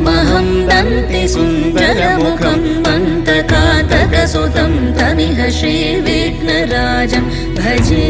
तमहं दन्ति सुन्दरमुखं मन्तकातकसुतं तमिह श्रीविघ्नराजं भजे।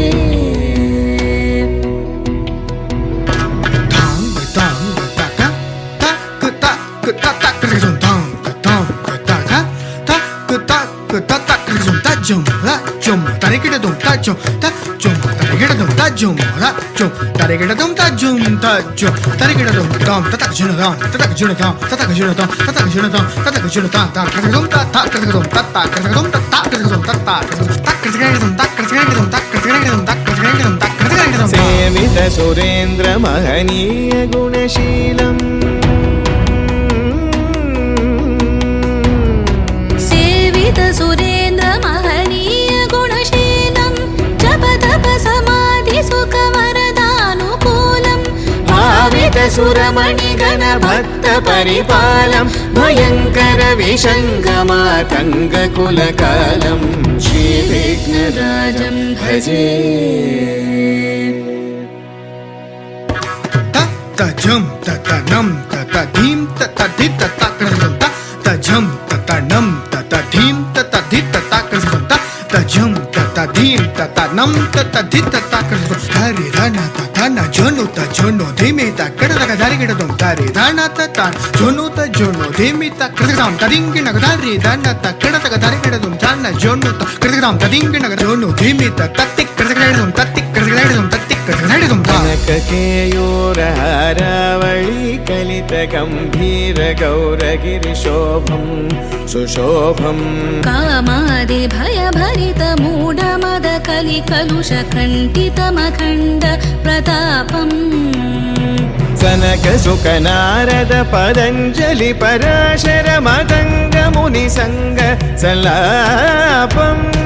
सेवित सुरेन्द्र महनीय गुणशीलम् सुरेन्द्र महनीय गुणशीलं जप तप समाधि सुख वरदानुकूलं भावित सुरमणिगण भक्त परिपालं भयंकर विशंगमातंग कुलकालं श्री विघ्नराजं भजे। तजं ततनं ततधीं ततधित ततक्रं तजं ततनं ततधीं ततधित ततक्रं तजं ततधीं ततनं ततधित ततक्रं हरि धन ततन जोनु तजोनु धीमि तकडग धरिगिडदं हरि धन ततन जोनु तजोनु धीमि तकडगं तदिंगिनग धरि धन तकडग धरिगिडदं धन जोनु तकडगं तदिंगिनग जोनु धीमि तत्तिकडगं तत्तिकडगं तत्तिकडगं कनक केयूर हारावळी कलित गंभीर गौरगिरि शोभं सुशोभं कामादि भय भरित मूढ मद कलि कलुष खण्डित मखण्ड प्रतापं सनक सुख नारद पतञ्जलि पराशर मदंग मुनि संग सलापम्